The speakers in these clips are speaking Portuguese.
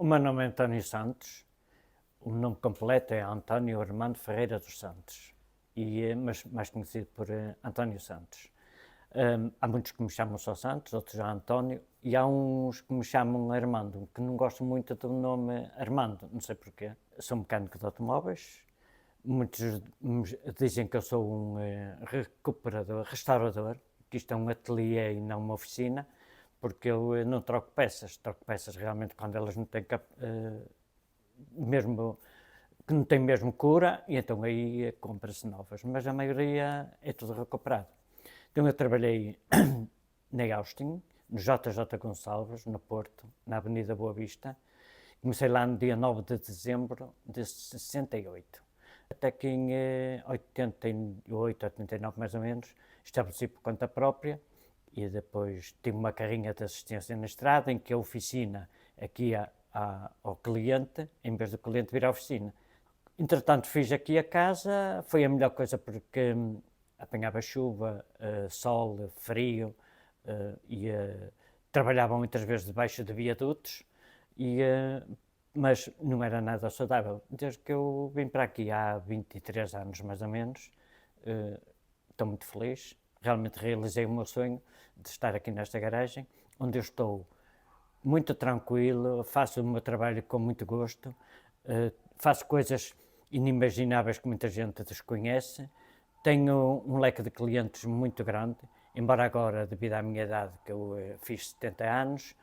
meu nome é António Santos, o nome completo é António Armando Ferreira dos Santos, mas mais conhecido por António Santos. Há muitos que me chamam só Santos, outros já António, e há uns que me chamam Armando, que não gosto muito do nome Armando, não sei porquê. Sou mecânico de automóveis, muitos dizem que eu sou um restaurador, que isto é um ateliê e não uma oficina, porque eu não troco peças realmente quando elas não têm mesmo que não têm mesmo cura, e então aí compra-se novas, mas a maioria é tudo recuperado. Então eu trabalhei na Austin, no JJ Gonçalves, no Porto, na Avenida Boa Vista. Comecei lá no dia 9 de dezembro de 68. Até que em 88, 89 mais ou menos, estabeleci por conta própria e depois tive uma carrinha de assistência na estrada em que a oficina aqui ao cliente, em vez do cliente vir à oficina. Entretanto fiz aqui a casa, foi a melhor coisa porque apanhava chuva, sol, frio e trabalhava muitas vezes debaixo de viadutos, mas não era nada saudável. Desde que eu vim para aqui há 23 anos mais ou menos, estou muito feliz, realmente realizei o meu sonho de estar aqui nesta garagem, onde eu estou muito tranquilo, faço o meu trabalho com muito gosto, faço coisas inimagináveis que muita gente desconhece, tenho um leque de clientes muito grande, embora agora, devido à minha idade, que eu fiz 70 anos,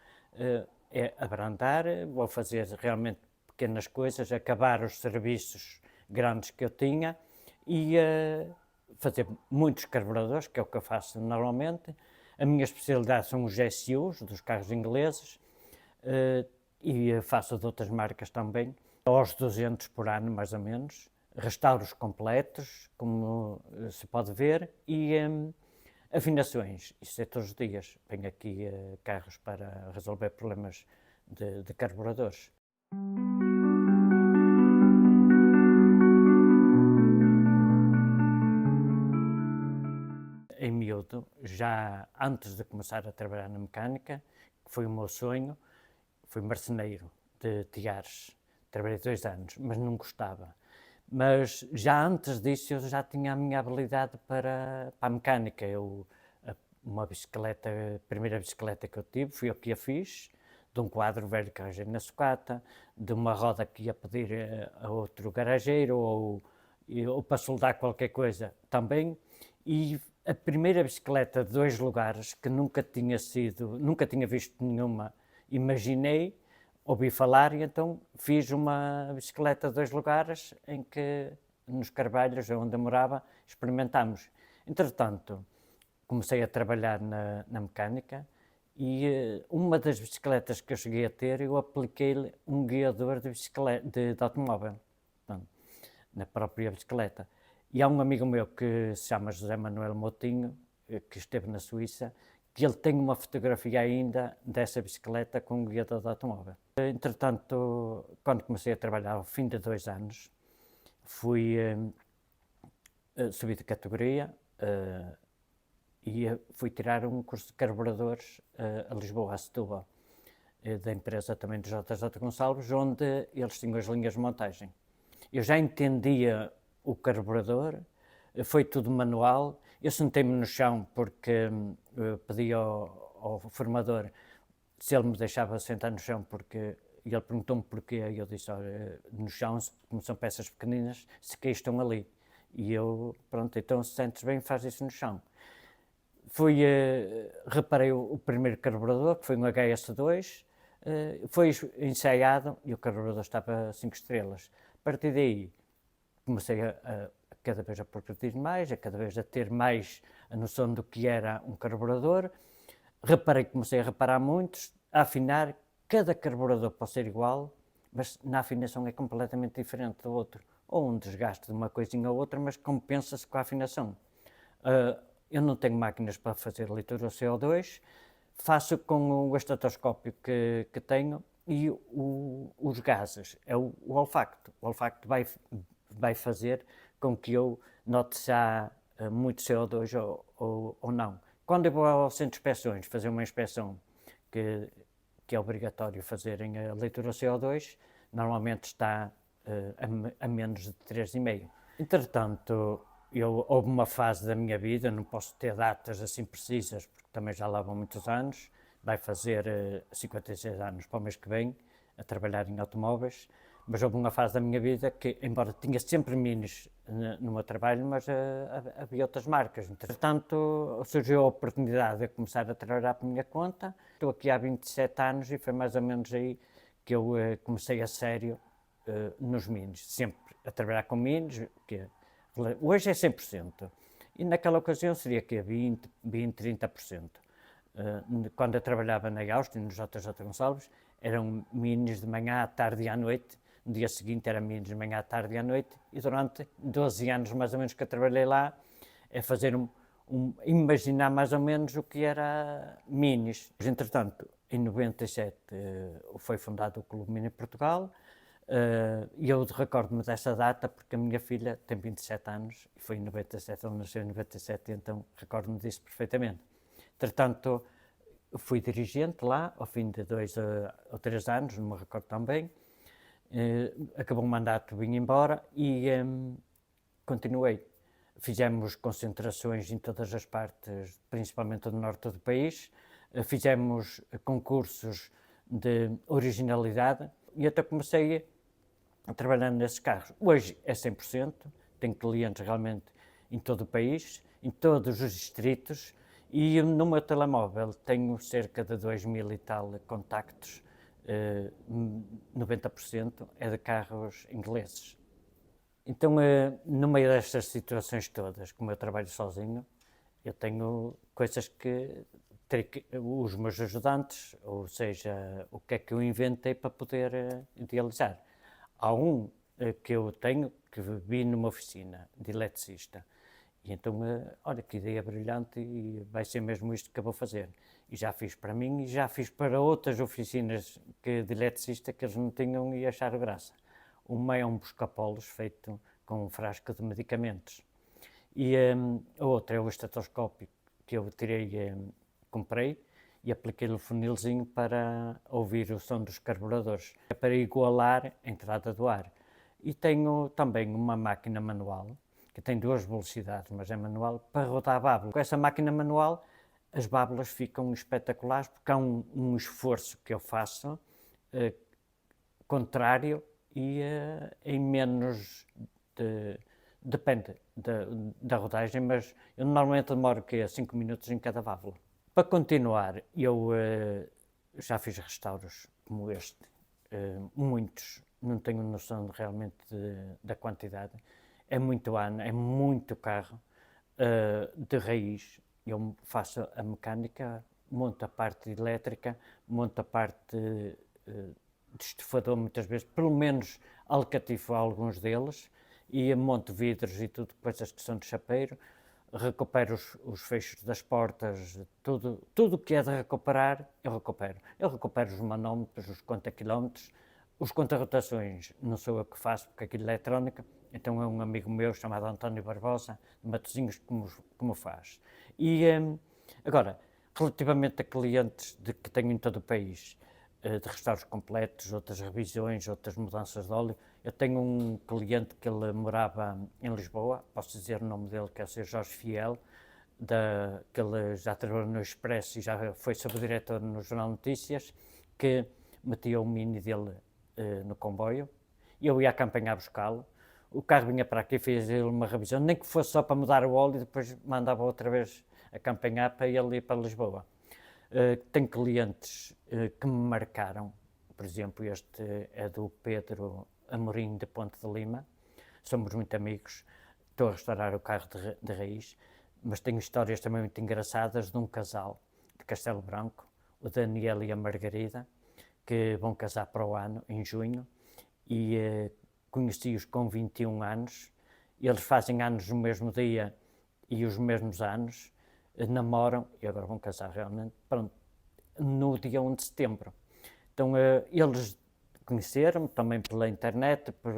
é abrandar, vou fazer realmente pequenas coisas, acabar os serviços grandes que eu tinha e fazer muitos carburadores, que é o que eu faço normalmente. A minha especialidade são os SUs, dos carros ingleses, e faço de outras marcas também, aos 200 por ano mais ou menos, restauros completos, como se pode ver, e afinações, isso é todos os dias. Venho aqui carros para resolver problemas de carburadores. Em miúdo, já antes de começar a trabalhar na mecânica, que foi o meu sonho, fui marceneiro de tiares. Trabalhei 2 anos, mas não gostava. Mas já antes disso eu já tinha a minha habilidade para a mecânica. Uma bicicleta, a primeira bicicleta que eu tive, fui eu que a fiz, de um quadro velho que arranjei na sucata, de uma roda que ia pedir a outro garageiro ou para soldar qualquer coisa também. E a primeira bicicleta de 2 lugares, que nunca tinha visto nenhuma, imaginei, ouvi falar e então fiz uma bicicleta de 2 lugares em que nos Carvalhos, onde eu morava, experimentámos. Entretanto, comecei a trabalhar na mecânica e uma das bicicletas que eu cheguei a ter, eu apliquei-lhe um guiador de automóvel, portanto, na própria bicicleta. E há um amigo meu que se chama José Manuel Moutinho, que esteve na Suíça, que ele tem uma fotografia ainda dessa bicicleta com o guiador de automóvel. Entretanto, quando comecei a trabalhar, ao fim de 2 anos, subi de categoria e fui tirar um curso de carburadores a Lisboa, a Setúbal, da empresa também do JJ Gonçalves, onde eles tinham as linhas de montagem. Eu já entendia o carburador, foi tudo manual. Eu sentei-me no chão porque pedi ao formador se ele me deixava sentar no chão, porque ele perguntou-me porquê, e eu disse, olha, no chão, como são peças pequeninas, se que estão ali. E eu, pronto, então se sentes bem, faz isso no chão. Reparei o primeiro carburador, que foi um HS2, foi ensaiado e o carburador estava a 5 estrelas. A partir daí, comecei a cada vez a progredir mais, a cada vez a ter mais a noção do que era um carburador. Comecei a reparar muitos, a afinar. Cada carburador pode ser igual, mas na afinação é completamente diferente do outro. Ou um desgaste de uma coisinha ou outra, mas compensa-se com a afinação. Eu não tenho máquinas para fazer leitura de CO2, faço com o estatoscópio que tenho e os gases, é o olfacto. O olfacto vai fazer com que eu note se há muito CO2 ou não. Quando eu vou ao centro de inspeções fazer uma inspeção que que é obrigatório fazerem a leitura CO2, normalmente está a menos de 3,5. Entretanto, houve uma fase da minha vida, não posso ter datas assim precisas, porque também já lá vão muitos anos, vai fazer 56 anos para o mês que vem, a trabalhar em automóveis, mas houve uma fase da minha vida que, embora tinha sempre Minis no meu trabalho, mas havia outras marcas. Entretanto, surgiu a oportunidade de começar a trabalhar por minha conta. Estou aqui há 27 anos e foi mais ou menos aí que eu comecei a sério nos Minis, sempre a trabalhar com Minis, que hoje é 100%, e naquela ocasião seria que 20, 30%. Quando eu trabalhava na Austin, no JJ Gonçalves, eram Minis de manhã, à tarde e à noite. No dia seguinte era Minis de manhã, à tarde e à noite. E durante 12 anos, mais ou menos, que eu trabalhei lá, é fazer imaginar mais ou menos o que era Minis. Mas, entretanto, em 97 foi fundado o Clube Mini Portugal. E eu recordo-me dessa data porque a minha filha tem 27 anos e foi em 97, ela nasceu em 97, então recordo-me disso perfeitamente. Entretanto, fui dirigente lá, ao fim de 2 ou 3 anos, não me recordo tão bem. Acabou o mandato, vim embora e continuei. Fizemos concentrações em todas as partes, principalmente do norte do país. Fizemos concursos de originalidade e até comecei a trabalhar nesses carros. Hoje é 100%, tenho clientes realmente em todo o país, em todos os distritos, e no meu telemóvel tenho cerca de 2.000 e tal contactos, 90% é de carros ingleses. Então, no meio destas situações todas, como eu trabalho sozinho, eu tenho coisas que os meus ajudantes, ou seja, o que é que eu inventei para poder idealizar. Há um que eu tenho, que vi numa oficina de eletricista, e então, olha que ideia brilhante e vai ser mesmo isto que eu vou fazer. E já fiz para mim e já fiz para outras oficinas de eletricista que eles não tinham e acharam graça. Uma é um busca-polos feito com um frasco de medicamentos. E a outra é o estetoscópio que eu comprei e apliquei-lhe o funilzinho para ouvir o som dos carburadores, para igualar a entrada do ar. E tenho também uma máquina manual, que tem 2 velocidades, mas é manual, para rodar válvulas. Com essa máquina manual, as válvulas ficam espetaculares, porque há um esforço que eu faço contrário e em menos depende da rodagem, mas eu normalmente demoro 5 minutos em cada válvula. Para continuar, eu já fiz restauros como este, muitos, não tenho noção realmente da quantidade. É muito ano, é muito carro, de raiz. Eu faço a mecânica, monto a parte elétrica, monto a parte de estufador muitas vezes, pelo menos alcatifo alguns deles, e monto vidros e tudo, coisas que são de chapeiro, recupero os fechos das portas, tudo que é de recuperar, eu recupero. Eu recupero os manómetros, os conta-quilómetros, os conta-rotações, não sou eu que faço, porque aquilo é eletrónica, então é um amigo meu chamado António Barbosa, de Matosinhos, que me faz. E agora, relativamente a clientes que tenho em todo o país, de restauros completos, outras revisões, outras mudanças de óleo. Eu tenho um cliente que ele morava em Lisboa, posso dizer o nome dele, que é o Sr. Jorge Fiel, que ele já trabalhou no Expresso e já foi subdiretor no Jornal Notícias, que metia o Mini dele no comboio, e eu ia a campanhar buscá-lo. O carro vinha para aqui, fez-lhe uma revisão, nem que fosse só para mudar o óleo e depois mandava outra vez a campanhar para ele ir para Lisboa. Tenho clientes que me marcaram, por exemplo, este é do Pedro Amorim de Ponte de Lima, somos muito amigos, estou a restaurar o carro de raiz, mas tenho histórias também muito engraçadas de um casal de Castelo Branco, o Daniel e a Margarida, que vão casar para o ano, em junho, e conheci-os com 21 anos, eles fazem anos no mesmo dia e os mesmos anos, namoram e agora vão casar realmente, pronto, no dia 1 de setembro. Então eles conheceram-me também pela internet, por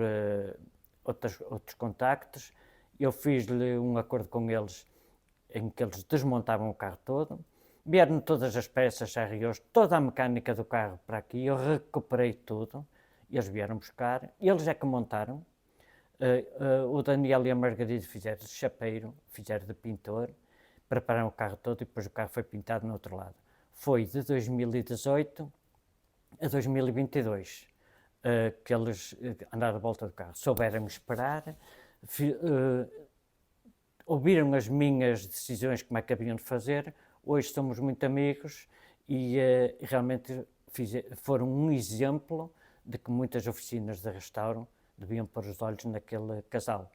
outros contactos. Eu fiz-lhe um acordo com eles em que eles desmontavam o carro todo, vieram todas as peças, ROs, toda a mecânica do carro para aqui, eu recuperei tudo, eles vieram buscar, eles é que montaram, o Daniel e a Margarida fizeram de chapeiro, fizeram de pintor, prepararam o carro todo e depois o carro foi pintado no outro lado. Foi de 2018 a 2022 que eles andaram à volta do carro. Souberam esperar, ouviram as minhas decisões, como é que haviam de fazer. Hoje somos muito amigos e realmente foram um exemplo de que muitas oficinas de restauro deviam pôr os olhos naquele casal,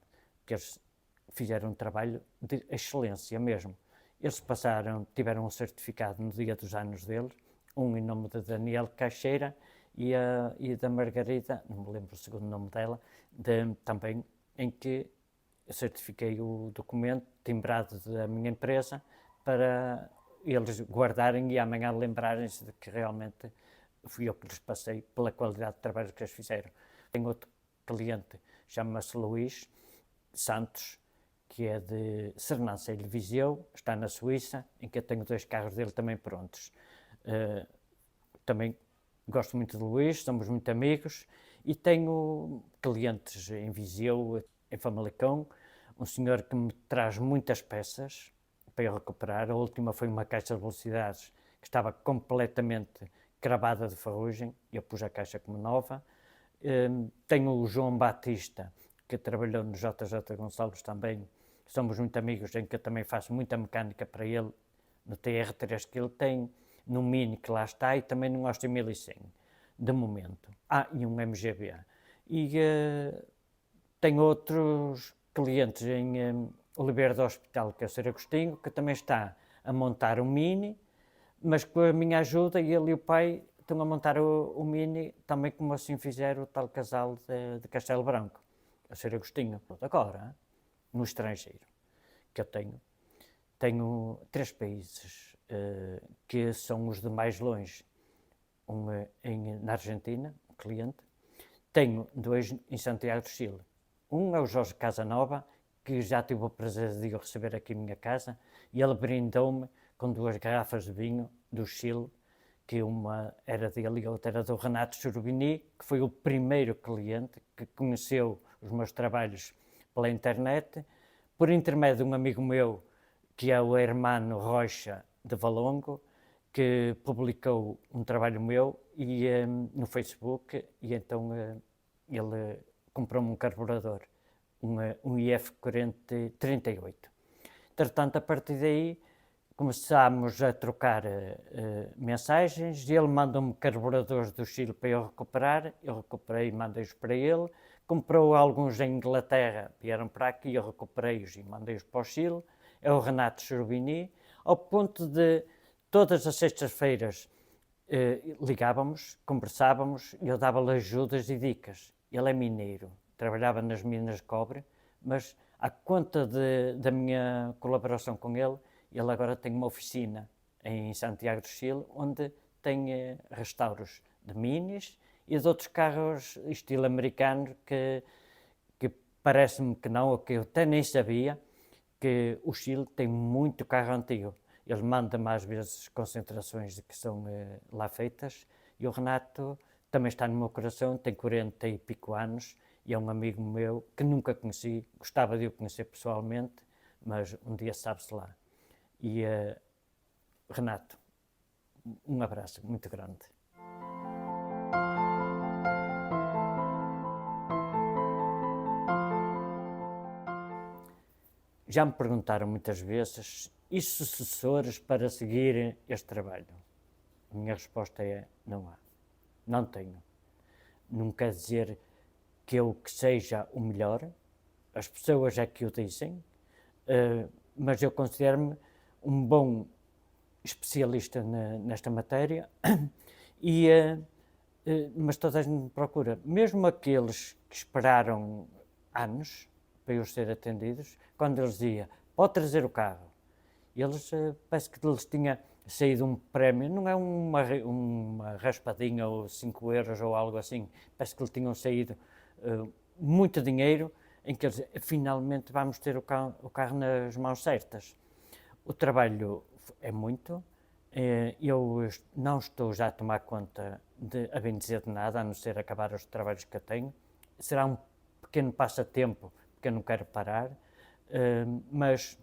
que eles fizeram um trabalho de excelência mesmo. Eles tiveram um certificado no dia dos anos deles, um em nome de Daniel Caixeira e da Margarida, não me lembro o segundo nome dela, também em que eu certifiquei o documento timbrado da minha empresa para eles guardarem e amanhã lembrarem-se de que realmente fui eu que lhes passei pela qualidade de trabalho que eles fizeram. Tenho outro cliente, chama-se Luís Santos, que é de Sernancelho, Viseu, está na Suíça, em que eu tenho 2 carros dele também prontos. Também gosto muito de Luís, somos muito amigos, e tenho clientes em Viseu, em Famalicão, um senhor que me traz muitas peças para eu recuperar. A última foi uma caixa de velocidades que estava completamente cravada de ferrugem, e eu pus a caixa como nova. Tenho o João Batista, que trabalhou no JJ Gonçalves também, somos muito amigos, em que eu também faço muita mecânica para ele, no TR3 que ele tem, no Mini que lá está e também no Austin 1100, de momento. E um MGB. E tenho outros clientes em Oliveira do Hospital, que é o Sr. Agostinho, que também está a montar um Mini, mas com a minha ajuda, ele e o pai estão a montar o Mini, também como assim fizeram o tal casal de Castelo Branco, o Sr. Agostinho. Agora, no estrangeiro, que eu tenho 3 países que são os de mais longe. Na Argentina, um cliente. Tenho 2 em Santiago do Chile. Um é o Jorge Casanova, que já tive o prazer de o receber aqui em minha casa, e ele brindou-me com 2 garrafas de vinho do Chile, que uma era dele e a outra era do Renato Cherubini, que foi o primeiro cliente que conheceu os meus trabalhos pela internet, por intermédio de um amigo meu, que é o Hermano Rocha de Valongo, que publicou um trabalho meu no Facebook, e então ele comprou-me um carburador, um IF38. Entretanto, a partir daí, começámos a trocar mensagens, e ele mandou-me carburadores do Chile para eu recuperar, eu recuperei e mandei-os para ele. Comprou alguns em Inglaterra, vieram para aqui, eu recuperei-os e mandei-os para o Chile. É o Renato Cherubini, ao ponto de todas as sextas-feiras ligávamos, conversávamos, e eu dava-lhe ajudas e dicas. Ele é mineiro, trabalhava nas minas de cobre, mas à conta da minha colaboração com ele, ele agora tem uma oficina em Santiago do Chile, onde tem restauros de minis e de outros carros estilo americano que parece-me que não, ou que eu até nem sabia, que o Chile tem muito carro antigo. Ele manda-me às vezes concentrações que são lá feitas, e o Renato também está no meu coração, tem 40 e pico anos, e é um amigo meu que nunca conheci, gostava de o conhecer pessoalmente, mas um dia sabe-se lá. E Renato, um abraço muito grande. Já me perguntaram muitas vezes, e sucessores para seguir este trabalho? A minha resposta é, não há. Não tenho. Não quer dizer que eu que seja o melhor, as pessoas é que o dizem, mas eu considero-me um bom especialista nesta matéria, mas toda a gente me procura. Mesmo aqueles que esperaram anos para eu ser atendidos, quando eles diziam, pode trazer o carro, eles, parece que lhes tinha saído um prémio, não é uma raspadinha ou 5 euros ou algo assim, parece que lhe tinham saído muito dinheiro, em que eles, finalmente vamos ter o carro nas mãos certas. O trabalho é muito, Eu não estou já a tomar conta de, a bem dizer, de nada, a não ser acabar os trabalhos que eu tenho. Será um pequeno passatempo, porque eu não quero parar, mas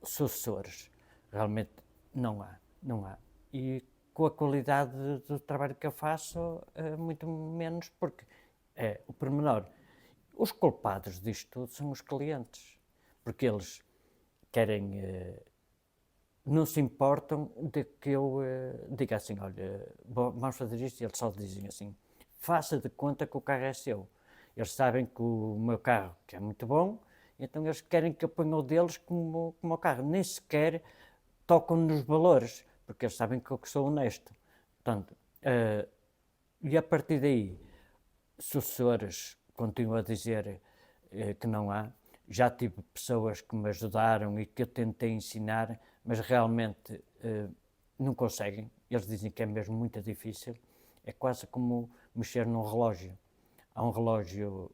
sucessores realmente não há. E com a qualidade do trabalho que eu faço, muito menos, porque é o pormenor. Os culpados disto tudo são os clientes, porque eles querem, não se importam de que eu diga assim, olha, vamos fazer isto, e eles só dizem assim, faça de conta que o carro é seu. Eles sabem que o meu carro que é muito bom, então eles querem que eu ponha o deles como o carro. Nem sequer tocam nos valores, porque eles sabem que eu sou honesto. Portanto, e a partir daí, sucessores continuam a dizer que não há. Já tive pessoas que me ajudaram e que eu tentei ensinar, mas realmente não conseguem. Eles dizem que é mesmo muito difícil. É quase como mexer num relógio. Há um relógio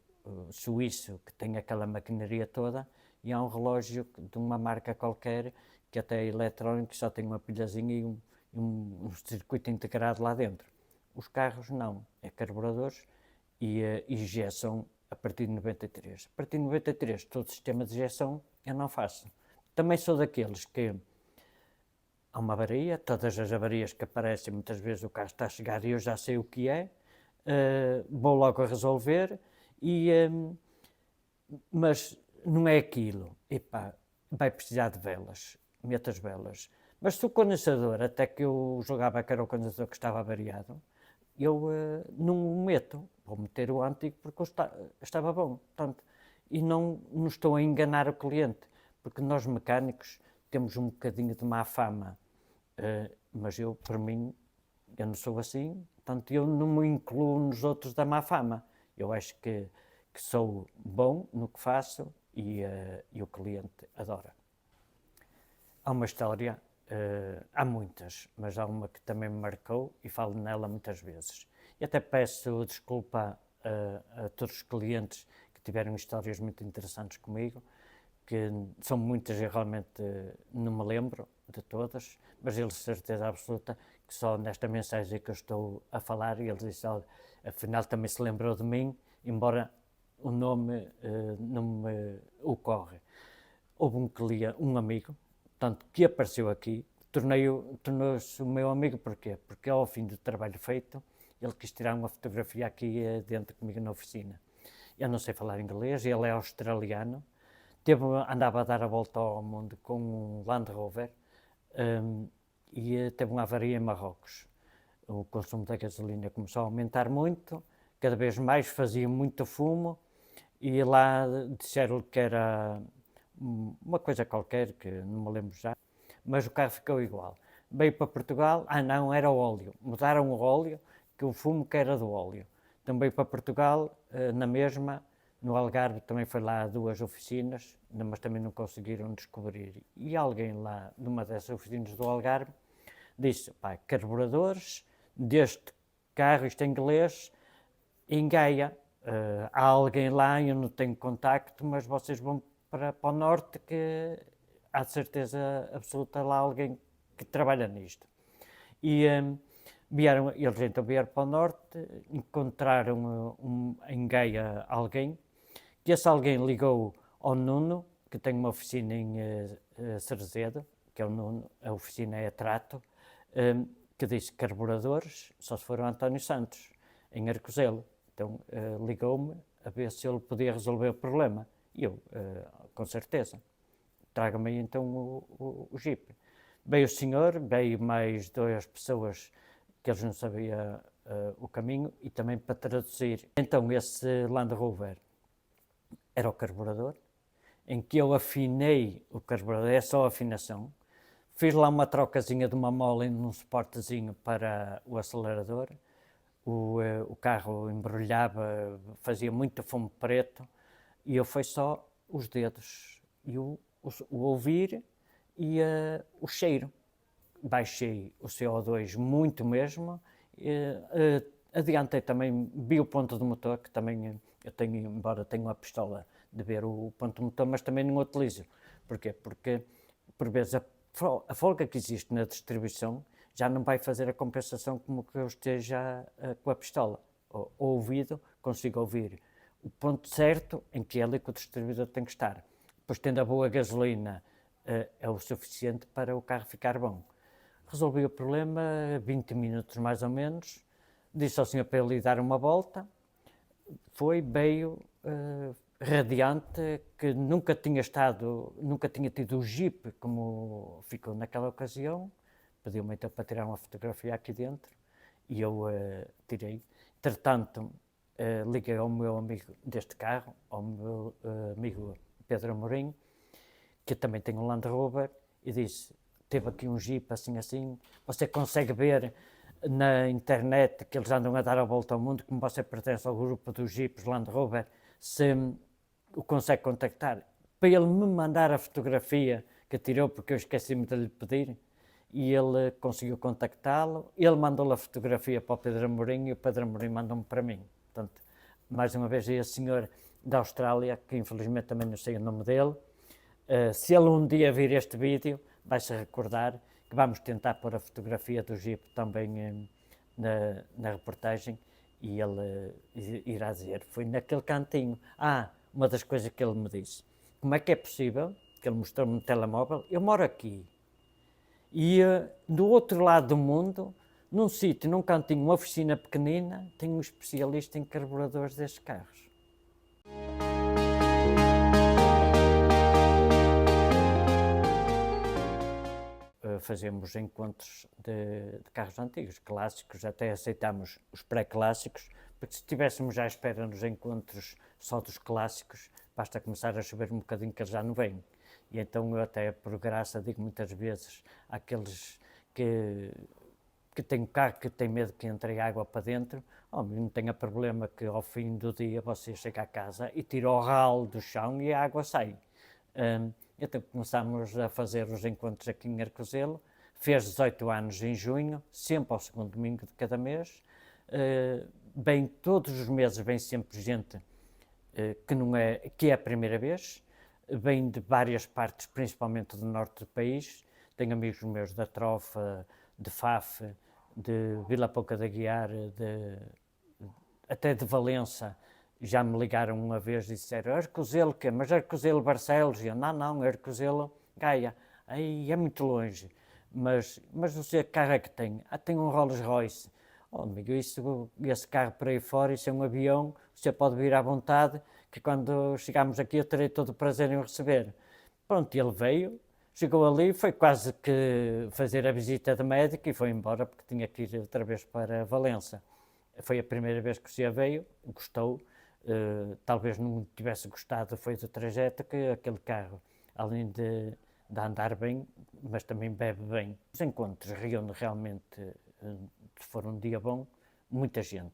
suíço que tem aquela maquinaria toda e há um relógio de uma marca qualquer que até é eletrónico, só tem uma pilhazinha e um circuito integrado lá dentro. Os carros não, é carburadores e injeção a partir de 93. A partir de 93, todo o sistema de injeção eu não faço. Também sou daqueles que há uma avaria, todas as avarias que aparecem, muitas vezes o carro está a chegar e eu já sei o que é, vou logo a resolver, mas não é aquilo. Epá, vai precisar de velas, mete as velas. Mas se o condensador, até que eu julgava que era o condensador que estava avariado, eu não o meto, vou meter o antigo porque estava bom. Portanto, e não estou a enganar o cliente, porque nós mecânicos temos um bocadinho de má fama, mas eu, por mim, eu não sou assim, portanto eu não me incluo nos outros da má fama. Eu acho que sou bom no que faço e o cliente adora. Há uma história, há muitas, mas há uma que também me marcou e falo nela muitas vezes. E até peço desculpa a todos os clientes que tiveram histórias muito interessantes comigo, que são muitas e realmente não me lembro de todas, mas eles de certeza absoluta que só nesta mensagem que eu estou a falar, e eles disseram, afinal também se lembrou de mim, embora o nome não me ocorre. Houve um amigo, portanto, que apareceu aqui, tornou-se o meu amigo, porquê? Porque ao fim do trabalho feito, ele quis tirar uma fotografia aqui dentro comigo na oficina. Eu não sei falar inglês, ele é australiano, andava a dar a volta ao mundo com um Land Rover e teve uma avaria em Marrocos. O consumo da gasolina começou a aumentar muito, cada vez mais fazia muito fumo e lá disseram que era uma coisa qualquer, que não me lembro já, mas o carro ficou igual. Veio para Portugal, não, era o óleo. Mudaram o óleo, que o fumo que era do óleo. Então veio para Portugal, na mesma, no Algarve também foi lá a 2 oficinas, mas também não conseguiram descobrir. E alguém lá, numa dessas oficinas do Algarve, disse, pá, carburadores deste carro, isto em inglês, em Gaia. Há alguém lá, eu não tenho contacto, mas vocês vão para o norte que há de certeza absoluta lá alguém que trabalha nisto. E eles então vieram para o norte, encontraram em Gaia alguém, que esse alguém ligou ao Nuno, que tem uma oficina em Cerezedo, que é o Nuno, a oficina é a Trato, que disse carburadores, só se for o António Santos, em Arcozelo. Então ligou-me a ver se ele podia resolver o problema. E eu, com certeza, traga-me então o Jeep. Veio o senhor, veio mais 2 pessoas que eles não sabiam o caminho e também para traduzir. Então esse Land Rover era o carburador, em que eu afinei o carburador, é só afinação. Fiz lá uma trocazinha de uma mola num suportezinho para o acelerador. O carro embrulhava, fazia muito fumo preto e eu foi só os dedos e o ouvir e o cheiro. Baixei o CO2 muito mesmo, adiantei também, vi o ponto do motor, que também eu tenho, embora tenha uma pistola de ver o ponto do motor, mas também não o utilizo. Porquê? Porque por vezes a folga que existe na distribuição já não vai fazer a compensação como que eu esteja com a pistola. O ouvido, consigo ouvir o ponto certo em que é ali que o distribuidor tem que estar. Depois, tendo a boa gasolina, é o suficiente para o carro ficar bom. Resolvi o problema, 20 minutos mais ou menos, disse ao senhor para ele dar uma volta, veio radiante, que nunca tinha tido o Jeep como ficou naquela ocasião, pediu-me então para tirar uma fotografia aqui dentro, e eu tirei. Entretanto, liguei ao meu amigo deste carro, ao meu amigo Pedro Amorim, que também tem um Land Rover, e disse, teve aqui um Jeep assim, você consegue ver na internet que eles andam a dar a volta ao mundo, como você pertence ao grupo dos Jeeps Land Rover, se o consegue contactar, para ele me mandar a fotografia que tirou, porque eu esqueci-me de lhe pedir, e ele conseguiu contactá-lo, ele mandou-lhe a fotografia para o Pedro Amorim e o Pedro Amorim mandou-me para mim. Portanto, mais uma vez, esse senhor da Austrália, que infelizmente também não sei o nome dele, se ele um dia vir este vídeo, vai-se recordar que vamos tentar pôr a fotografia do Jeep também na reportagem, e ele irá dizer, foi naquele cantinho. Uma das coisas que ele me disse, como é que é possível, que ele mostrou-me no telemóvel, eu moro aqui, e do outro lado do mundo, num sítio, num cantinho, uma oficina pequenina, tem um especialista em carburadores destes carros. Fazemos encontros de carros antigos, clássicos, até aceitamos os pré-clássicos, porque se estivéssemos já à espera nos encontros só dos clássicos, basta começar a chover um bocadinho que eles já não vêm. E então eu até, por graça, digo muitas vezes àqueles que têm um carro que têm medo que entre água para dentro, não tenha problema que ao fim do dia você chega a casa e tira o ralo do chão e a água sai. Então começámos a fazer os encontros aqui em Arcozelo, fez 18 anos em junho, sempre ao segundo domingo de cada mês, vem todos os meses, vem sempre gente que é a primeira vez, vem de várias partes, principalmente do norte do país, tenho amigos meus da Trofa, de Faf, de Vila Pouca da Guiar, até de Valença. Já me ligaram uma vez e disseram, Arcozelo quê? Mas Arcozelo Barcelos? E eu, não, Arcozelo Gaia. Aí é muito longe. Mas você que carro é que tem? Tem um Rolls Royce. Amigo, esse carro por aí fora, isso é um avião, você pode vir à vontade, que quando chegarmos aqui eu terei todo o prazer em o receber. Pronto, ele veio, chegou ali, foi quase que fazer a visita de médico e foi embora, porque tinha que ir outra vez para Valença. Foi a primeira vez que o senhor veio, gostou, talvez não tivesse gostado, foi do trajeto, que aquele carro, além de andar bem, mas também bebe bem. Os encontros reúnem realmente, se for um dia bom, muita gente.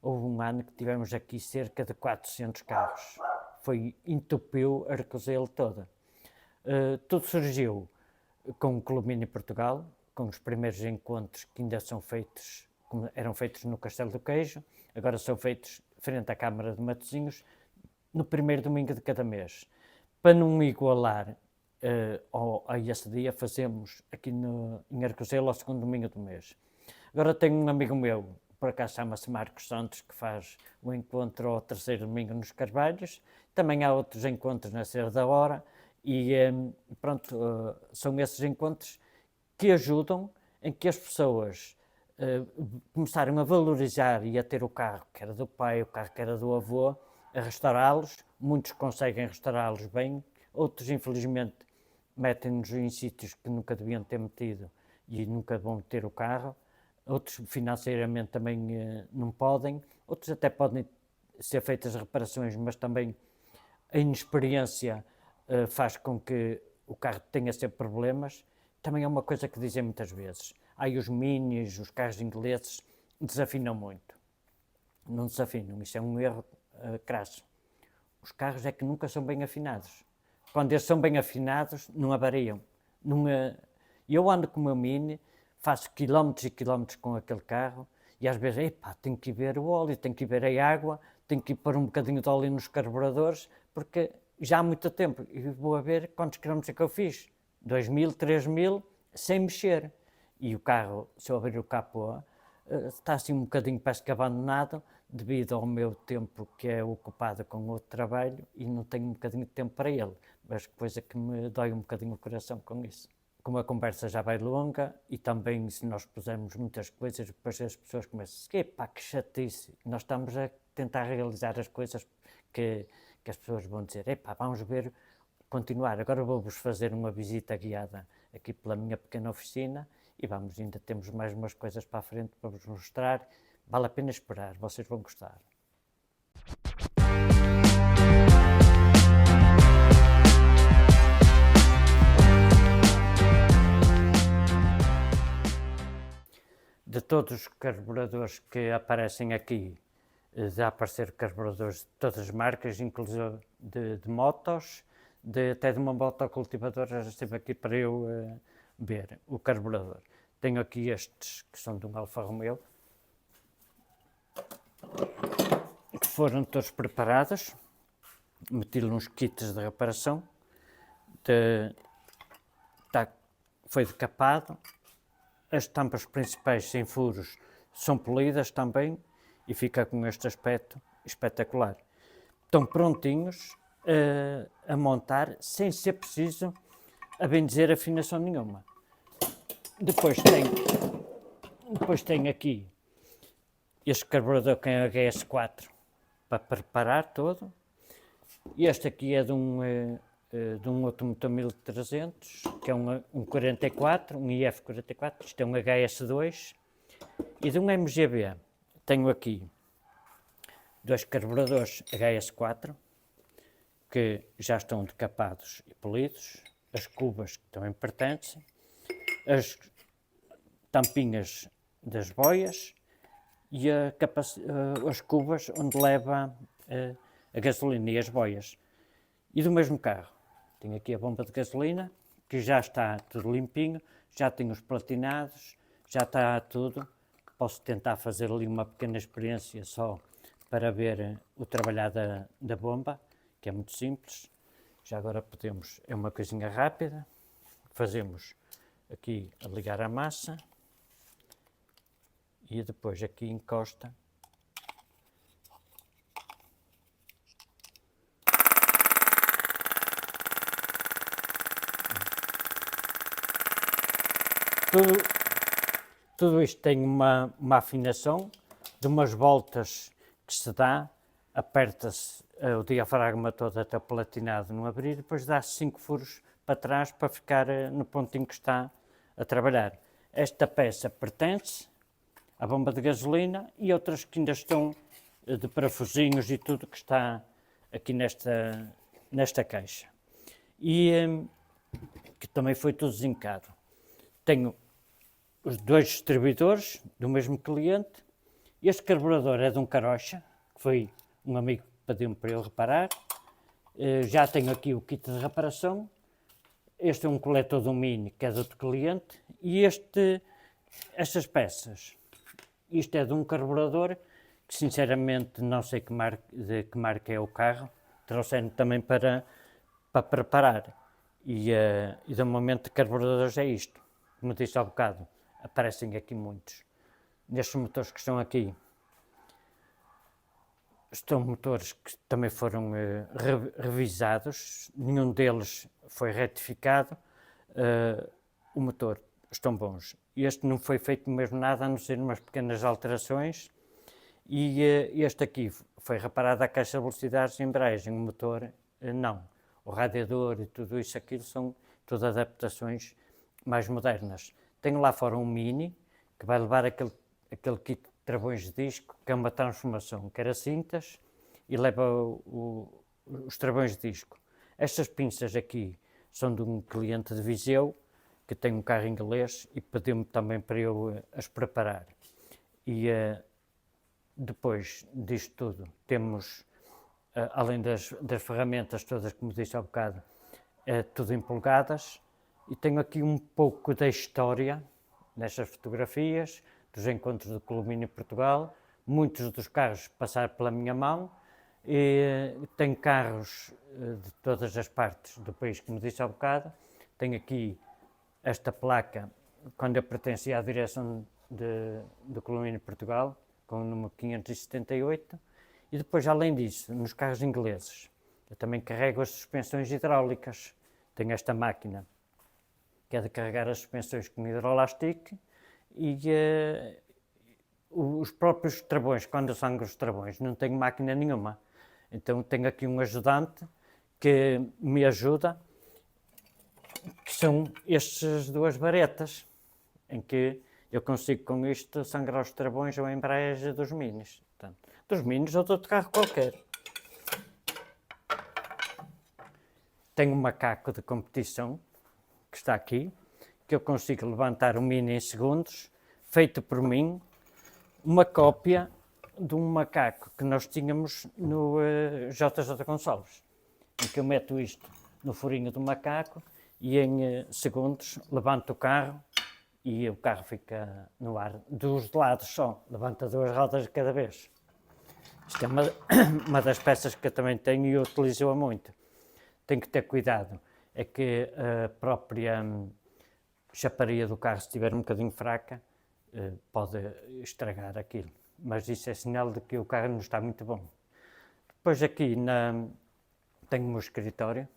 Houve um ano que tivemos aqui cerca de 400 carros, entupiu a Arcozelo toda. Tudo surgiu com o Clube Mini Portugal, com os primeiros encontros que ainda eram feitos no Castelo do Queijo, agora são feitos frente à Câmara de Matosinhos, no primeiro domingo de cada mês. Para não igualar a esse dia, fazemos aqui em Arcozelo ao segundo domingo do mês. Agora tenho um amigo meu, por acaso chama-se Marcos Santos, que faz o encontro ao terceiro domingo nos Carvalhos. Também há outros encontros na Serra da Hora, e pronto, são esses encontros que ajudam em que as pessoas começaram a valorizar e a ter o carro que era do pai, o carro que era do avô, a restaurá-los. Muitos conseguem restaurá-los bem, outros infelizmente metem-nos em sítios que nunca deviam ter metido e nunca vão ter o carro. Outros financeiramente também não podem, outros até podem ser feitas reparações, mas também a inexperiência faz com que o carro tenha sempre problemas. Também é uma coisa que dizem muitas vezes, aí os minis, os carros ingleses desafinam muito. Não desafinam, isso é um erro crasso. Os carros é que nunca são bem afinados. Quando eles são bem afinados, não avariam. Eu ando com o meu mini, faço quilómetros e quilómetros com aquele carro, e às vezes, tenho que ir ver o óleo, tenho que ir ver a água, tenho que ir pôr um bocadinho de óleo nos carburadores, porque já há muito tempo, e vou a ver quantos quilómetros é que eu fiz. 2.000, 3.000, sem mexer. E o carro, se eu abrir o capô, está assim um bocadinho, parece que abandonado, devido ao meu tempo que é ocupado com outro trabalho e não tenho um bocadinho de tempo para ele. Mas coisa que me dói um bocadinho o coração com isso. Como a conversa já vai longa e também se nós pusermos muitas coisas, depois as pessoas começam a dizer, epá, que chatice, nós estamos a tentar realizar as coisas que as pessoas vão dizer, epá, vamos ver, continuar, agora vou-vos fazer uma visita guiada aqui pela minha pequena oficina e vamos, ainda temos mais umas coisas para a frente para vos mostrar, vale a pena esperar, vocês vão gostar. De todos os carburadores que aparecem aqui, já apareceram carburadores de todas as marcas, inclusive de motos, até de uma motocultivadora, já esteve aqui para eu ver o carburador. Tenho aqui estes que são de um Alfa Romeo, que foram todos preparados, meti-lhe uns kits de reparação, foi decapado. As tampas principais sem furos são polidas também e fica com este aspecto espetacular. Estão prontinhos a montar sem ser preciso, a bem dizer, afinação nenhuma. Depois tem aqui este carburador com HS4 para preparar todo. Este aqui é de um outro motor 1300, que é um 44, um IF44, isto é um HS2, e de um MGB tenho aqui dois carburadores HS4, que já estão decapados e polidos, as cubas que também pertencem, as tampinhas das boias e as cubas onde leva a gasolina e as boias. E do mesmo carro, tenho aqui a bomba de gasolina, que já está tudo limpinho, já tenho os platinados, já está tudo. Posso tentar fazer ali uma pequena experiência só para ver o trabalhar da bomba, que é muito simples. Já agora podemos, é uma coisinha rápida, fazemos aqui a ligar a massa e depois aqui encosta. Tudo isto tem uma afinação de umas voltas que se dá, aperta-se o diafragma todo até o platinado não abrir, depois dá-se 5 furos para trás para ficar no pontinho que está a trabalhar. Esta peça pertence à bomba de gasolina e outras que ainda estão de parafusinhos e tudo que está aqui nesta caixa. E que também foi tudo zincado. Tenho os dois distribuidores do mesmo cliente. Este carburador é de um carocha, que foi um amigo que pediu-me para eu reparar. Já tenho aqui o kit de reparação. Este é um coletor do Mini, que é de outro cliente. E estas peças, isto é de um carburador, que sinceramente não sei de que marca é o carro. Trouxeram também para preparar. E de momento de carburadores é isto. Como disse há bocado, aparecem aqui muitos. Nestes motores que estão aqui, estão motores que também foram revisados, nenhum deles foi retificado. O motor estão bons. Este não foi feito mesmo nada, a não ser umas pequenas alterações. E este aqui foi reparado a caixa de velocidades e embreagem, o motor não. O radiador e tudo isso, aquilo são todas adaptações mais modernas. Tenho lá fora um Mini, que vai levar aquele kit de travões de disco, que é uma transformação, que era cintas, e leva os travões de disco. Estas pinças aqui são de um cliente de Viseu, que tem um carro inglês, e pediu-me também para eu as preparar. E depois disto tudo, temos, além das ferramentas todas, como disse há bocado, tudo em polegadas. E tenho aqui um pouco da história nestas fotografias, dos encontros do Clube Mini Portugal. Muitos dos carros passaram pela minha mão. E tenho carros de todas as partes do país, como disse há bocado. Tenho aqui esta placa, quando eu pertencia à direção do Colomino Portugal, com o número 578, e depois, além disso, nos carros ingleses, eu também carrego as suspensões hidráulicas. Tenho esta máquina, que é de carregar as suspensões com hidroelástico, e os próprios travões, quando eu sango os travões, não tenho máquina nenhuma. Então tenho aqui um ajudante que me ajuda, que são estas duas varetas, em que eu consigo com isto sangrar os travões ou a embreagem dos Minis. Portanto, dos Minis ou de outro carro qualquer. Tenho um macaco de competição, que está aqui, que eu consigo levantar o Mini em segundos, feito por mim, uma cópia de um macaco que nós tínhamos no JJ Gonçalves, em que eu meto isto no furinho do macaco e em segundos levanto o carro e o carro fica no ar dos lados só, levanta 2 rodas de cada vez. Isto é uma das peças que eu também tenho e utilizo-a muito. Tenho que ter cuidado, é que a própria chaparia do carro, se estiver um bocadinho fraca, pode estragar aquilo. Mas isso é sinal de que o carro não está muito bom. Depois aqui tenho o meu escritório.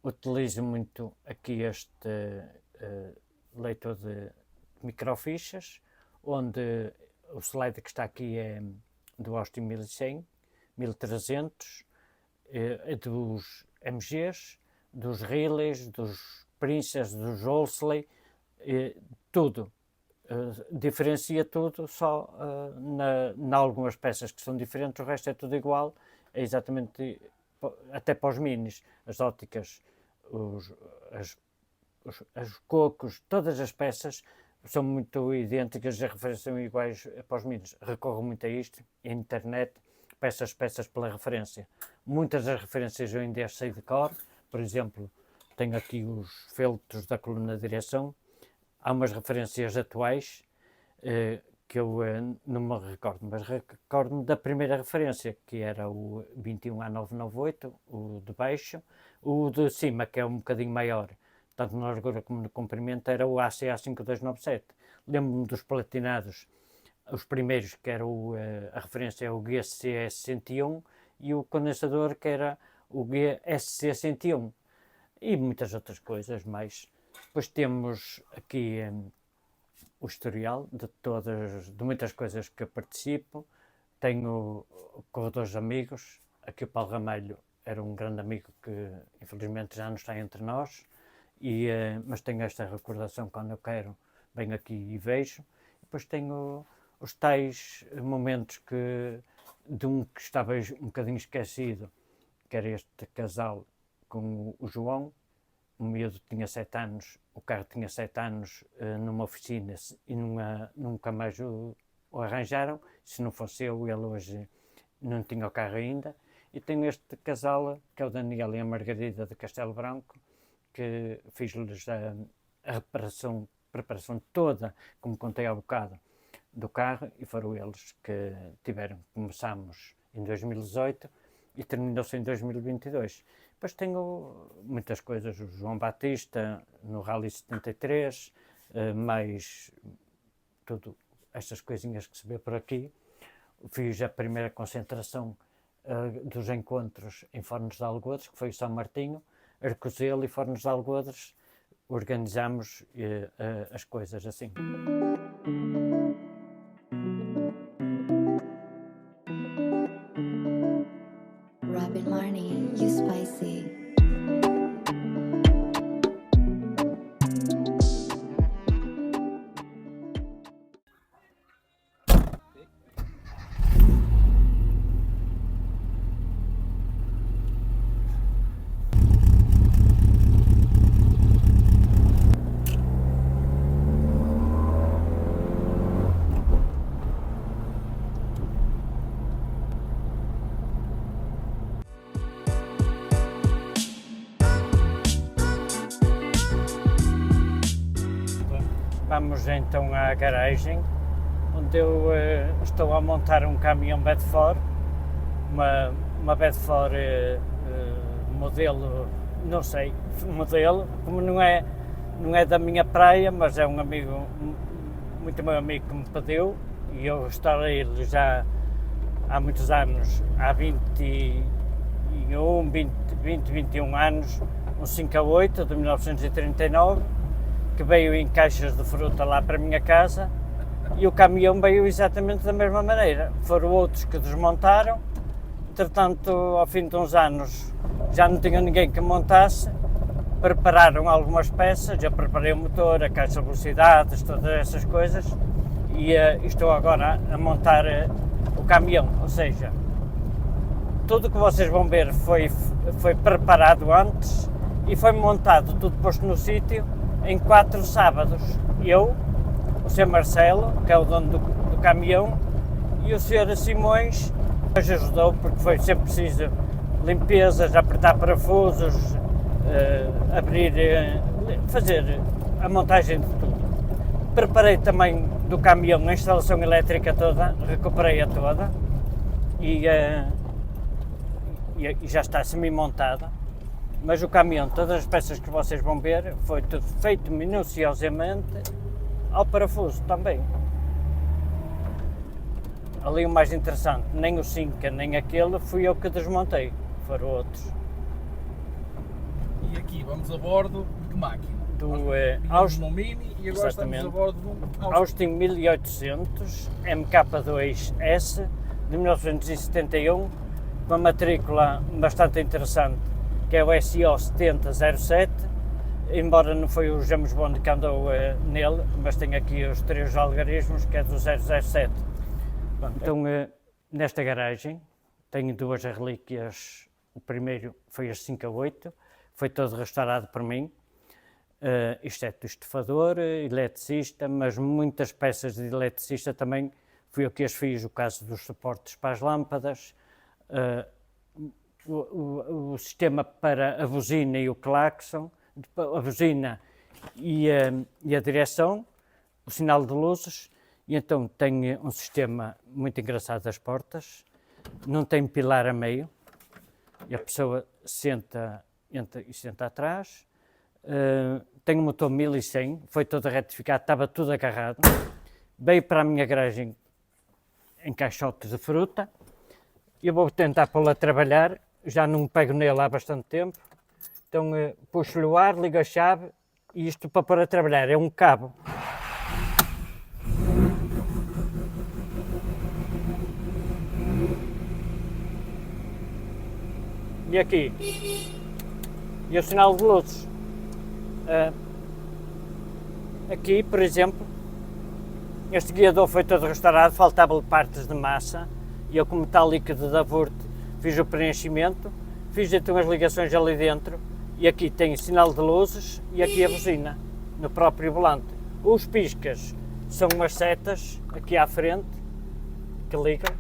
Utilizo muito aqui este leitor de microfichas, onde o slide que está aqui é do Austin 1100, 1300, dos MGs, dos Relays, dos Princess, dos Wolseley, tudo. Diferencia tudo, só em algumas peças que são diferentes, o resto é tudo igual, é exatamente, até para os Minis, as ópticas, os cocos, todas as peças são muito idênticas, as referências são iguais para os Minis. Recorro muito a isto, a internet, peças pela referência. Muitas das referências eu ainda sei de cor, por exemplo, tenho aqui os feltros da coluna de direção, há umas referências atuais que eu não me recordo, mas recordo-me da primeira referência, que era o 21A998, o de baixo, o de cima, que é um bocadinho maior, tanto na largura como no comprimento, era o ACA5297. Lembro-me dos platinados, os primeiros, que era a referência é o GCS101, e o condensador, que era o GSC101, e muitas outras coisas mais. Depois temos aqui o historial de muitas coisas que eu participo. Tenho corredores amigos, aqui o Paulo Ramalho era um grande amigo que infelizmente já não está entre nós, mas tenho esta recordação quando eu quero, venho aqui e vejo. Depois tenho os tais momentos de um que estava um bocadinho esquecido, que era este casal com o João. O miúdo tinha 7 anos, o carro tinha 7 anos numa oficina e nunca mais o arranjaram. Se não fosse eu, ele hoje não tinha o carro ainda. E tenho este casal, que é o Daniel e a Margarida de Castelo Branco, que fiz-lhes a preparação toda, como contei há bocado, do carro, e foram eles que começámos em 2018 e terminou-se em 2022. Depois tenho muitas coisas, o João Batista no Rally 73, mais tudo estas coisinhas que se vê por aqui. Fiz a primeira concentração dos encontros em Fornos de Algodres, que foi o São Martinho, Arcozelo e Fornos de Algodres. Organizámos as coisas assim. Robin Marnie, you spicy. Vamos então à garagem, onde eu estou a montar um caminhão Bedford, uma Bedford modelo, não sei, modelo, como não é da minha praia, mas é um amigo, muito meu amigo, que me pediu, e eu restaurei-lhe já há muitos anos, há 21 anos, um 5A8 de 1939, que veio em caixas de fruta lá para a minha casa, e o caminhão veio exatamente da mesma maneira. Foram outros que desmontaram, entretanto, ao fim de uns anos, já não tinha ninguém que montasse, prepararam algumas peças, eu preparei o motor, a caixa de velocidades, todas essas coisas, e estou agora a montar o caminhão, ou seja, tudo o que vocês vão ver foi preparado antes e foi montado, tudo posto no sítio, em 4 sábados. Eu, o Sr. Marcelo, que é o dono do caminhão, e o Sr. Simões, nos ajudou, porque foi sempre preciso limpezas, apertar parafusos, fazer a montagem de tudo. Preparei também do caminhão a instalação elétrica toda, recuperei-a toda e já está semi-montada, mas o caminhão, todas as peças que vocês vão ver, foi tudo feito minuciosamente ao parafuso também. Ali o mais interessante, nem o Cinca nem aquele fui eu que desmontei, foram outros. E aqui vamos a bordo de que máquina? Austin no Mini e agora estamos a bordo de um Austin 1800 MK2S de 1971, com uma matrícula bastante interessante, que é o SIO 7007, embora não foi o James Bond que andou nele, mas tem aqui os 3 algarismos, que é do 007. Então, nesta garagem, tenho 2 relíquias. O primeiro foi as 5A8, foi todo restaurado por mim, exceto o estufador, eletricista, mas muitas peças de eletricista também fui eu que as fiz, o caso dos suportes para as lâmpadas, o sistema para a buzina e o claxon, a buzina e a direção, o sinal de luzes, e então tenho um sistema muito engraçado das portas, não tem pilar a meio, e a pessoa entra e senta atrás, tenho um motor 1100, foi todo retificado, estava tudo agarrado, veio para a minha garagem em caixotes de fruta, eu vou tentar pô-lo a trabalhar, já não pego nele há bastante tempo, então puxo-lhe o ar, ligo a chave, e isto para pôr a trabalhar é um cabo. E aqui, e o sinal de luzes. Aqui, por exemplo, este guiador foi todo restaurado, faltavam-lhe partes de massa, e eu, como está líquido da Vurt, fiz o preenchimento, fiz então as ligações ali dentro, e aqui tem sinal de luzes, e aqui a buzina, no próprio volante. Os piscas são umas setas, aqui à frente, que ligam,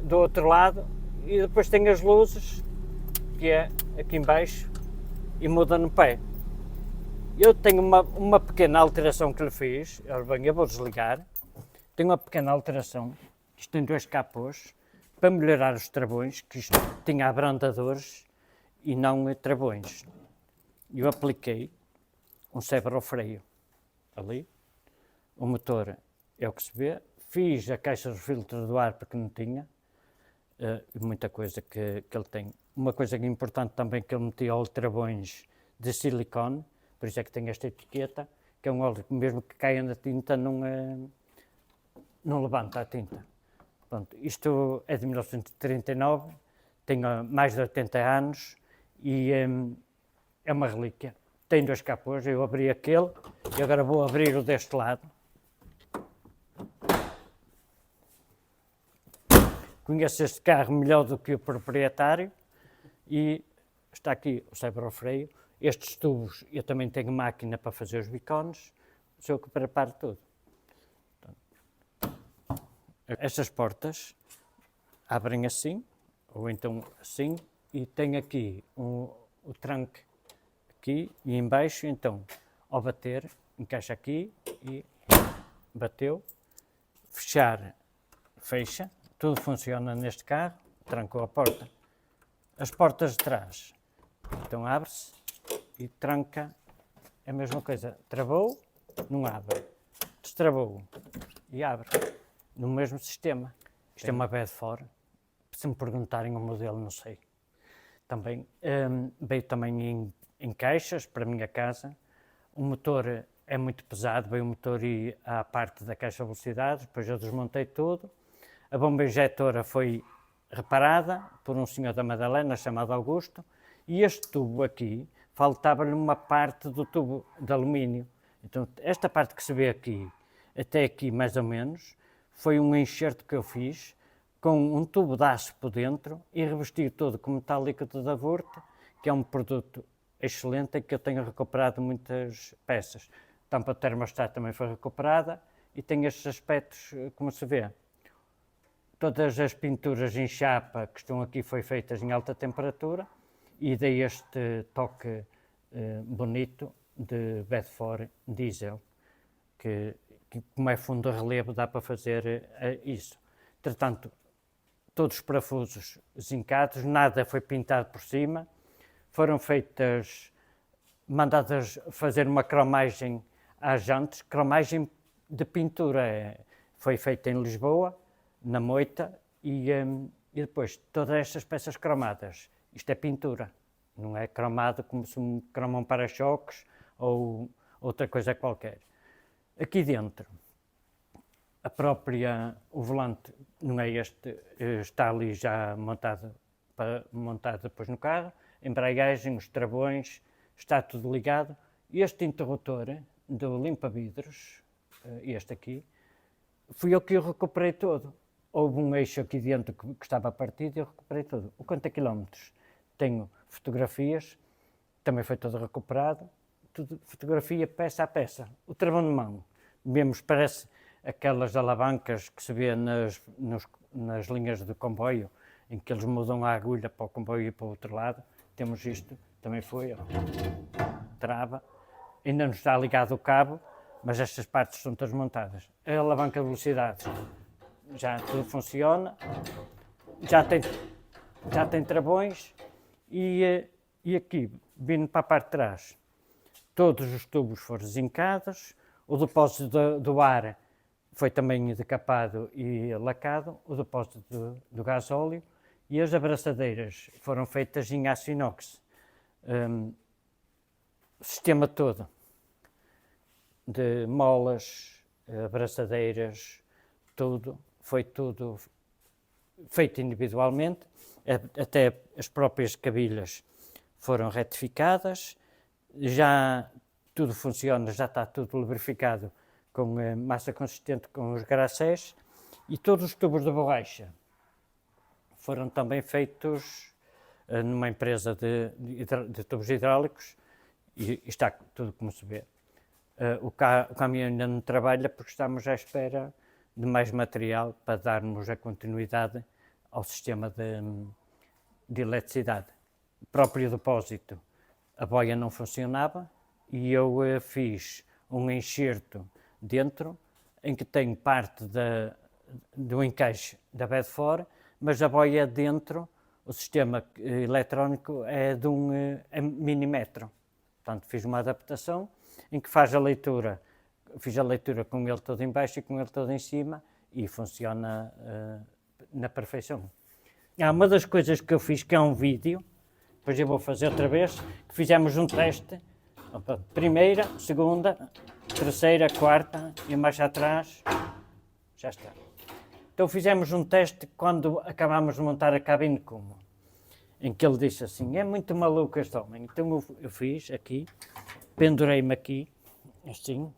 do outro lado, e depois tem as luzes, que é aqui em baixo, e muda no pé. Eu tenho uma pequena alteração que lhe fiz, bem, eu vou desligar, tenho uma pequena alteração, isto tem 2 capôs, para melhorar os travões, que isto tinha abrandadores e não travões. Eu apliquei um freio ali, o motor é o que se vê, fiz a caixa de filtro do ar porque não tinha, muita coisa que ele tem. Uma coisa importante também, que ele metia óleo de travões de silicone, por isso é que tem esta etiqueta, que é um óleo que mesmo que caia na tinta não levanta a tinta. Pronto, isto é de 1939, tenho mais de 80 anos e é uma relíquia. Tem 2 capôs, eu abri aquele e agora vou abrir o deste lado. Conheço este carro melhor do que o proprietário e está aqui o freio. Estes tubos, eu também tenho máquina para fazer os bicones, sou eu que preparo tudo. Estas portas abrem assim, ou então assim, e tem aqui o tranque aqui e em baixo, então ao bater encaixa aqui e bateu. Fechar, fecha. Tudo funciona neste carro. Trancou a porta. As portas de trás, então abre-se e tranca. É a mesma coisa. Travou, não abre. Destravou e abre. No mesmo sistema. Isto é uma Bedford. Se me perguntarem o modelo, não sei. Também veio também em caixas para a minha casa. O motor é muito pesado, veio o motor e a parte da caixa de velocidades, depois eu desmontei tudo. A bomba injetora foi reparada por um senhor da Madalena chamado Augusto, e este tubo aqui, faltava-lhe uma parte do tubo de alumínio. Então esta parte que se vê aqui, até aqui mais ou menos, foi um enxerto que eu fiz com um tubo de aço por dentro e revesti todo com metal líquido da Wurth, que é um produto excelente em que eu tenho recuperado muitas peças. A tampa de termostato também foi recuperada e tem estes aspectos, como se vê. Todas as pinturas em chapa que estão aqui foi feitas em alta temperatura e dei este toque bonito de Bedford diesel, que como é fundo de relevo dá para fazer isso. Entretanto, todos os parafusos zincados, nada foi pintado por cima, foram mandadas fazer uma cromagem às jantes, cromagem de pintura, foi feita em Lisboa, na moita, e depois todas estas peças cromadas, isto é pintura, não é cromado como se cromam para-choques ou outra coisa qualquer. Aqui dentro, o volante não é este, está ali já montado depois no carro, embreagem, os travões, está tudo ligado. Este interruptor do limpa-vidros, este aqui, fui eu que o recuperei todo. Houve um eixo aqui dentro que estava partido e eu recuperei tudo. O quanto a quilómetros? Tenho fotografias, também foi todo recuperado, tudo, fotografia peça a peça. O travão de mão, vemos, parece aquelas alavancas que se vê nas linhas do comboio, em que eles mudam a agulha para o comboio e para o outro lado. Temos isto, também foi, ó, trava. Ainda não está ligado o cabo, mas estas partes estão todas montadas. A alavanca de velocidades, já tudo funciona, já tem travões e aqui, vindo para a parte de trás, todos os tubos foram zincados, o depósito do ar foi também decapado e lacado, o depósito do gasóleo e as abraçadeiras foram feitas em aço inox. O sistema todo de molas, abraçadeiras, foi tudo feito individualmente, até as próprias cabilhas foram retificadas, já tudo funciona, já está tudo lubrificado com massa consistente com os graxés e todos os tubos de borracha foram também feitos numa empresa de tubos hidráulicos e está tudo como se vê. O caminhão ainda não trabalha porque estamos à espera de mais material para darmos a continuidade ao sistema de eletricidade. O próprio depósito, a boia não funcionava e eu fiz um enxerto dentro em que tem parte do encaixe da Bedford, mas a boia dentro, o sistema eletrónico é de um milímetro. Portanto, fiz uma adaptação em que faz a leitura, fiz a leitura com ele todo em baixo e com ele todo em cima e funciona na perfeição. Há uma das coisas que eu fiz, que é um vídeo, depois eu vou fazer outra vez, que fizemos um teste, primeira, segunda, terceira, quarta e mais atrás, já está. Então fizemos um teste quando acabámos de montar a cabine como, em que ele disse assim, é muito maluco este homem. Então eu fiz aqui, pendurei-me aqui, assim,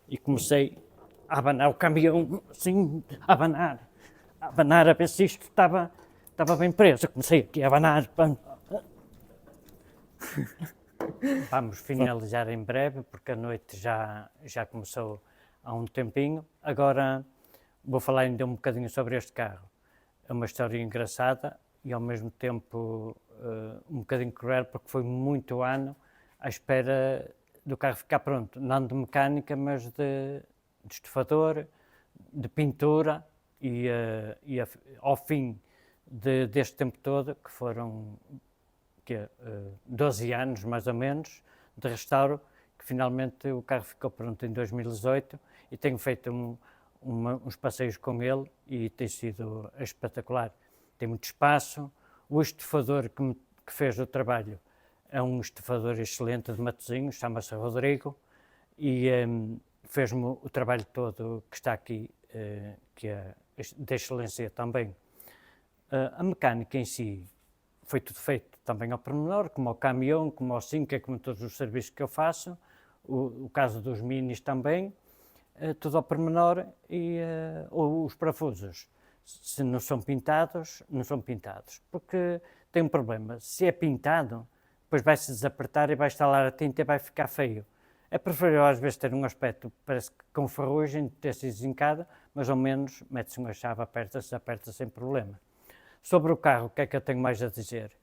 e comecei a abanar o caminhão, assim, a abanar a ver se isto estava bem preso. Eu comecei aqui a abanar. Vamos finalizar em breve, porque a noite já começou há um tempinho. Agora vou falar ainda um bocadinho sobre este carro. É uma história engraçada e ao mesmo tempo um bocadinho cruel, porque foi muito ano à espera do carro ficar pronto, não de mecânica, mas de estofador, de pintura ao fim deste tempo todo, que foram 12 anos mais ou menos de restauro, que finalmente o carro ficou pronto em 2018 e tenho feito uns passeios com ele e tem sido espetacular. Tem muito espaço, o estofador que fez o trabalho é um estofador excelente de Matosinhos, chama-se Rodrigo, e fez-me o trabalho todo que está aqui, que é de excelência também. A mecânica em si foi tudo feito também ao pormenor, como ao caminhão, como ao Cinca, como todos os serviços que eu faço, o caso dos minis também, tudo ao pormenor, e os parafusos, se não são pintados, não são pintados, porque tem um problema, se é pintado, depois vai-se desapertar e vai instalar a tinta e vai ficar feio. É preferível às vezes ter um aspecto, parece que com ferrugem, ter-se desencado, mas ao menos mete-se uma chave, aperta sem problema. Sobre o carro, o que é que eu tenho mais a dizer?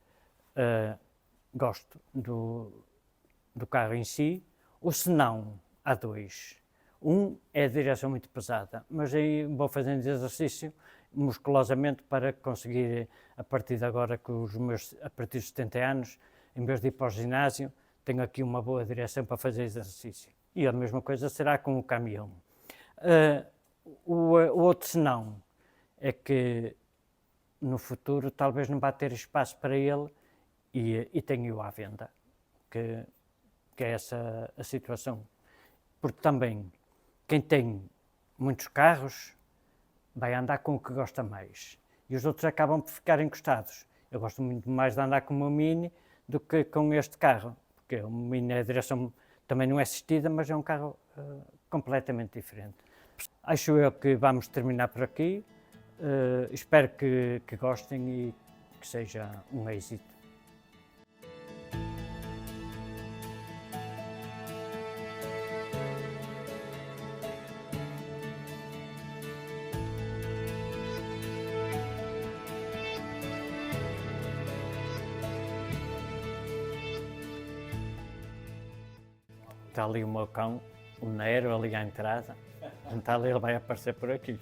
Gosto do carro em si, ou se não, há dois. Um é a direção muito pesada, mas aí vou fazendo exercício musculosamente para conseguir, a partir de agora, a partir dos 70 anos, em vez de ir para o ginásio, tenho aqui uma boa direção para fazer exercício. E a mesma coisa será com o caminhão. O outro senão é que no futuro talvez não vá ter espaço para ele e tenho-o à venda, que é essa a situação. Porque também quem tem muitos carros vai andar com o que gosta mais e os outros acabam por ficar encostados. Eu gosto muito mais de andar com o meu Mini do que com este carro, porque o Mini, a direção também não é assistida, mas é um carro completamente diferente. Acho eu que vamos terminar por aqui. Espero que gostem e que seja um êxito. Está ali o meu cão, o Nero, ali à entrada. Então ele vai aparecer por aqui.